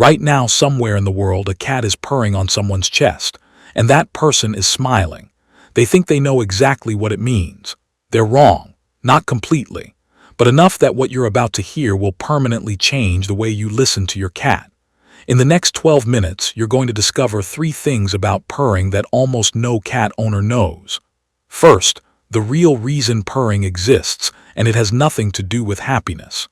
Right now, somewhere in the world, a cat is purring on someone's chest, and that person is smiling. They think they know exactly what it means. They're wrong, not completely, but enough that what you're about to hear will permanently change the way you listen to your cat. In the next 12 minutes, you're going to discover 3 things about purring that almost no cat owner knows. First, the real reason purring exists, and it has nothing to do with happiness.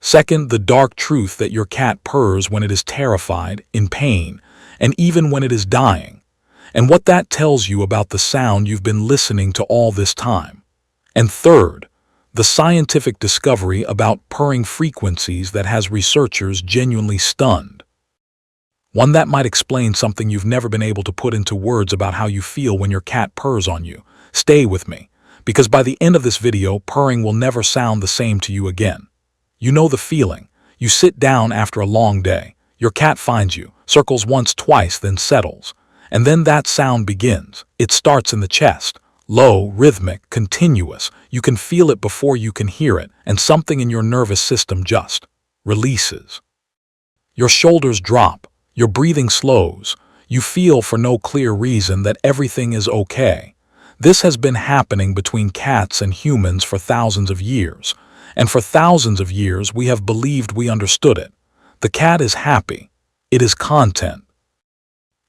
Second, the dark truth that your cat purrs when it is terrified, in pain, and even when it is dying, and what that tells you about the sound you've been listening to all this time. And third, the scientific discovery about purring frequencies that has researchers genuinely stunned. One that might explain something you've never been able to put into words about how you feel when your cat purrs on you. Stay with me, because by the end of this video, purring will never sound the same to you again. You know the feeling. You sit down after a long day. Your cat finds you, circles once, twice, then settles. And then that sound begins. It starts in the chest. Low, rhythmic, continuous. You can feel it before you can hear it, and something in your nervous system just releases. Your shoulders drop. Your breathing slows. You feel for no clear reason that everything is okay. This has been happening between cats and humans for thousands of years. And for thousands of years, we have believed we understood it. The cat is happy. It is content.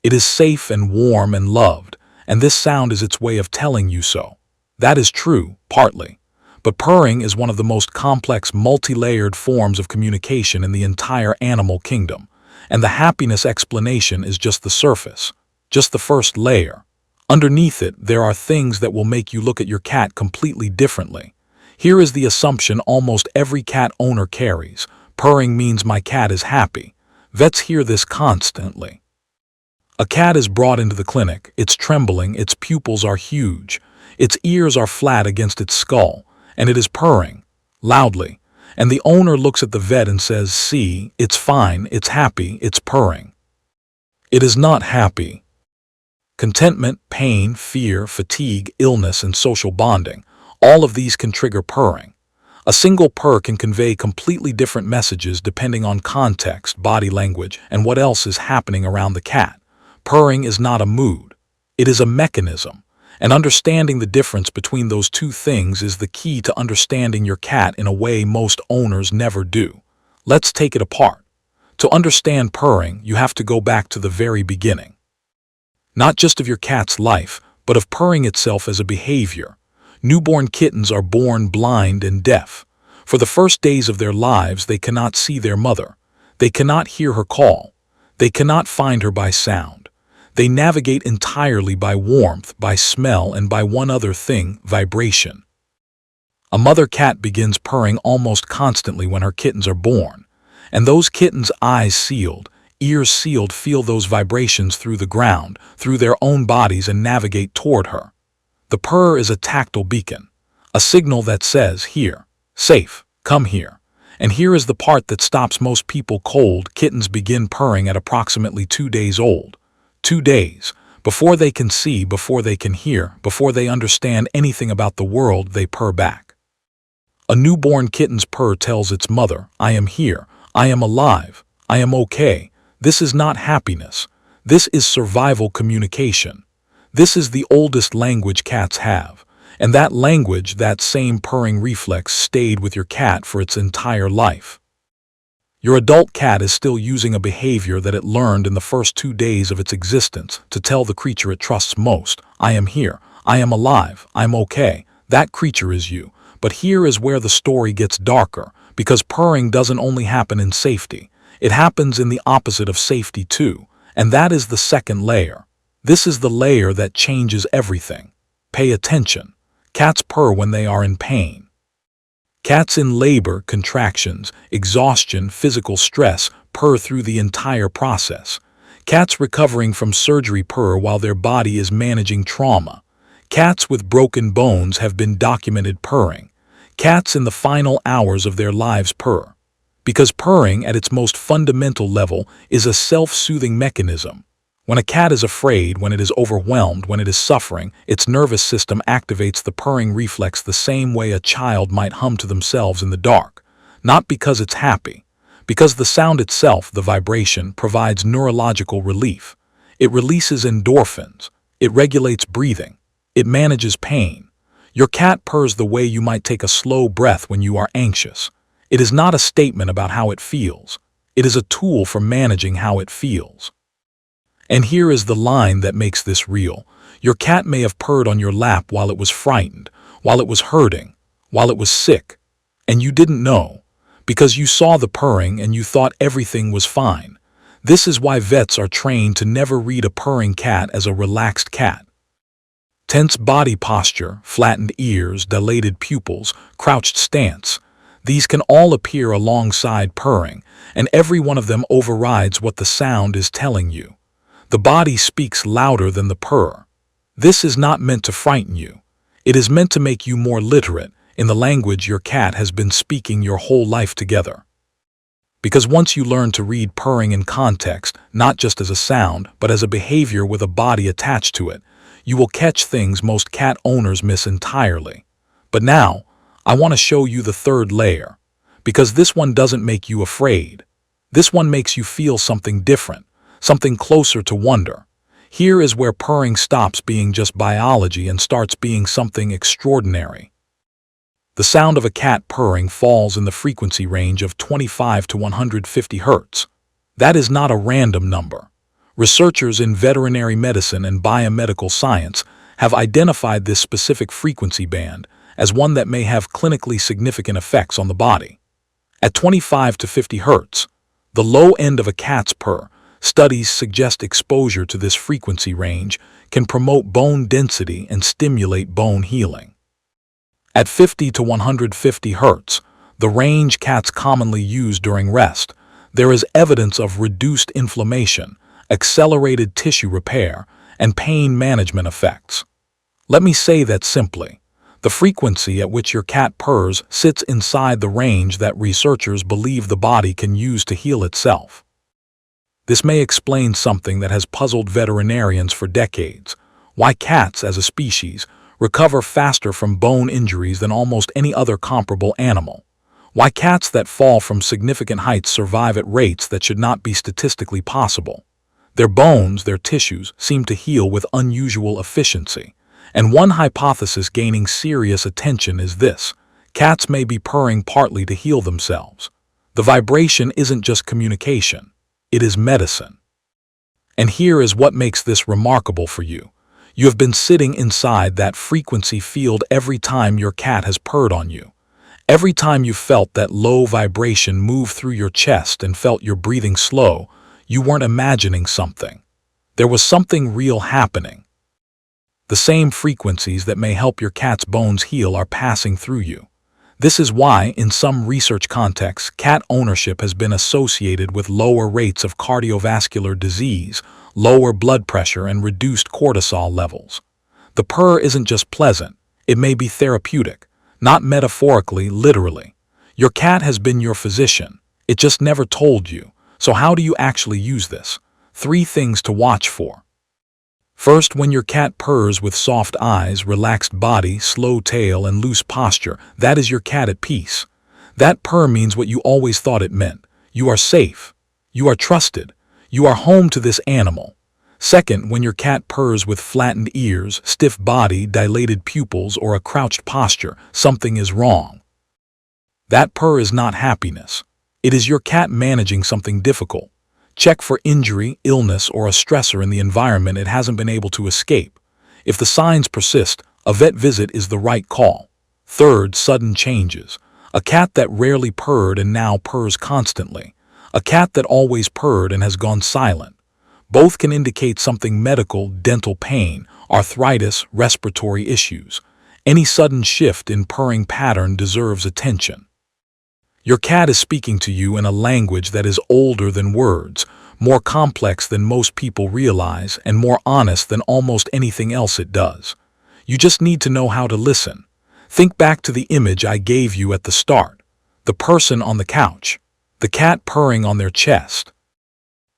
It is safe and warm and loved, and this sound is its way of telling you so. That is true, partly. But purring is one of the most complex, multi-layered forms of communication in the entire animal kingdom. And the happiness explanation is just the surface, just the first layer. Underneath it, there are things that will make you look at your cat completely differently. Here is the assumption almost every cat owner carries. Purring means my cat is happy. Vets hear this constantly. A cat is brought into the clinic. It's trembling, its pupils are huge, its ears are flat against its skull, and it is purring, loudly. And the owner looks at the vet and says, "See, it's fine, it's happy, it's purring." It is not happy. Contentment, pain, fear, fatigue, illness, and social bonding. All of these can trigger purring. A single purr can convey completely different messages depending on context, body language, and what else is happening around the cat. Purring is not a mood. It is a mechanism. And understanding the difference between those two things is the key to understanding your cat in a way most owners never do. Let's take it apart. To understand purring, you have to go back to the very beginning. Not just of your cat's life, but of purring itself as a behavior. Newborn kittens are born blind and deaf. For the first days of their lives, they cannot see their mother. They cannot hear her call. They cannot find her by sound. They navigate entirely by warmth, by smell, and by one other thing, vibration. A mother cat begins purring almost constantly when her kittens are born. And those kittens' eyes sealed, ears sealed, feel those vibrations through the ground, through their own bodies, and navigate toward her. The purr is a tactile beacon, a signal that says, "Here, safe, come here." And here is the part that stops most people cold. Kittens begin purring at approximately 2 days old. 2 days. Before they can see, before they can hear, before they understand anything about the world, they purr back. A newborn kitten's purr tells its mother, "I am here, I am alive, I am okay." This is not happiness. This is survival communication. This is the oldest language cats have, and that language, that same purring reflex, stayed with your cat for its entire life. Your adult cat is still using a behavior that it learned in the first 2 days of its existence to tell the creature it trusts most, "I am here, I am alive, I'm okay." That creature is you. But here is where the story gets darker, because purring doesn't only happen in safety. It happens in the opposite of safety too, and that is the second layer. This is the layer that changes everything. Pay attention. Cats purr when they are in pain. Cats in labor, contractions, exhaustion, physical stress purr through the entire process. Cats recovering from surgery purr while their body is managing trauma. Cats with broken bones have been documented purring. Cats in the final hours of their lives purr. Because purring at its most fundamental level is a self-soothing mechanism. When a cat is afraid, when it is overwhelmed, when it is suffering, its nervous system activates the purring reflex the same way a child might hum to themselves in the dark. Not because it's happy, Because the sound itself, the vibration, provides neurological relief. It releases endorphins. It regulates breathing. It manages pain. Your cat purrs the way you might take a slow breath when you are anxious. It is not a statement about how it feels. It is a tool for managing how it feels. And here is the line that makes this real. Your cat may have purred on your lap while it was frightened, while it was hurting, while it was sick, and you didn't know, because you saw the purring and you thought everything was fine. This is why vets are trained to never read a purring cat as a relaxed cat. Tense body posture, flattened ears, dilated pupils, crouched stance. These can all appear alongside purring, and every one of them overrides what the sound is telling you. The body speaks louder than the purr. This is not meant to frighten you. It is meant to make you more literate in the language your cat has been speaking your whole life together. Because once you learn to read purring in context, not just as a sound, but as a behavior with a body attached to it, you will catch things most cat owners miss entirely. But now, I want to show you the third layer, because this one doesn't make you afraid. This one makes you feel something different, something closer to wonder. Here is where purring stops being just biology and starts being something extraordinary. The sound of a cat purring falls in the frequency range of 25 to 150 Hz. That is not a random number. Researchers in veterinary medicine and biomedical science have identified this specific frequency band as one that may have clinically significant effects on the body. At 25 to 50 Hz, the low end of a cat's purr, studies suggest exposure to this frequency range can promote bone density and stimulate bone healing. At 50 to 150 Hz, the range cats commonly use during rest, there is evidence of reduced inflammation, accelerated tissue repair, and pain management effects. Let me say that simply. The frequency at which your cat purrs sits inside the range that researchers believe the body can use to heal itself. This may explain something that has puzzled veterinarians for decades: why cats, as a species, recover faster from bone injuries than almost any other comparable animal. Why cats that fall from significant heights survive at rates that should not be statistically possible. Their bones, their tissues, seem to heal with unusual efficiency. And one hypothesis gaining serious attention is this: cats may be purring partly to heal themselves. The vibration isn't just communication, it is medicine. And here is what makes this remarkable for you. You have been sitting inside that frequency field every time your cat has purred on you. Every time you felt that low vibration move through your chest and felt your breathing slow, you weren't imagining something. There was something real happening. The same frequencies that may help your cat's bones heal are passing through you. This is why, in some research contexts, cat ownership has been associated with lower rates of cardiovascular disease, lower blood pressure, and reduced cortisol levels. The purr isn't just pleasant, it may be therapeutic, not metaphorically, literally. Your cat has been your physician, it just never told you. So how do you actually use this? 3 things to watch for. First, when your cat purrs with soft eyes, relaxed body, slow tail, and loose posture, that is your cat at peace. That purr means what you always thought it meant. You are safe. You are trusted. You are home to this animal. Second, when your cat purrs with flattened ears, stiff body, dilated pupils, or a crouched posture, something is wrong. That purr is not happiness. It is your cat managing something difficult. Check for injury, illness, or a stressor in the environment it hasn't been able to escape. If the signs persist, a vet visit is the right call. Third, sudden changes. A cat that rarely purred and now purrs constantly. A cat that always purred and has gone silent. Both can indicate something medical: dental pain, arthritis, respiratory issues. Any sudden shift in purring pattern deserves attention. Your cat is speaking to you in a language that is older than words, more complex than most people realize, and more honest than almost anything else it does. You just need to know how to listen. Think back to the image I gave you at the start. The person on the couch. The cat purring on their chest.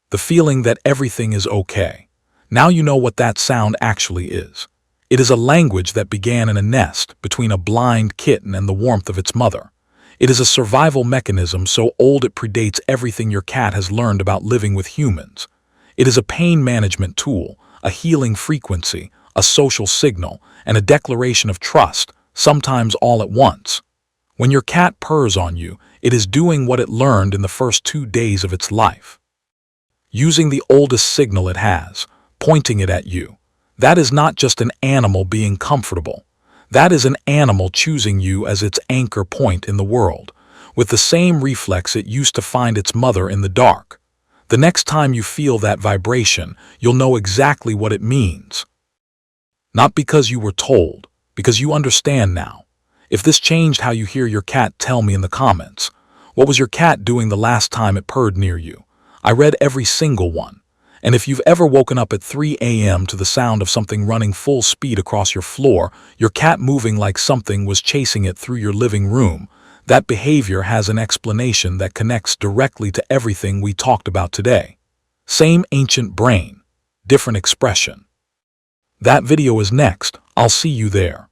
The feeling that everything is okay. Now you know what that sound actually is. It is a language that began in a nest between a blind kitten and the warmth of its mother. It is a survival mechanism so old it predates everything your cat has learned about living with humans. It is a pain management tool, a healing frequency, a social signal, and a declaration of trust, sometimes all at once. When your cat purrs on you, it is doing what it learned in the first 2 days of its life. Using the oldest signal it has, pointing it at you. That is not just an animal being comfortable. That is an animal choosing you as its anchor point in the world, with the same reflex it used to find its mother in the dark. The next time you feel that vibration, you'll know exactly what it means. Not because you were told, because you understand now. If this changed how you hear your cat, tell me in the comments. What was your cat doing the last time it purred near you? I read every single one. And if you've ever woken up at 3 a.m. to the sound of something running full speed across your floor, your cat moving like something was chasing it through your living room, that behavior has an explanation that connects directly to everything we talked about today. Same ancient brain, different expression. That video is next. I'll see you there.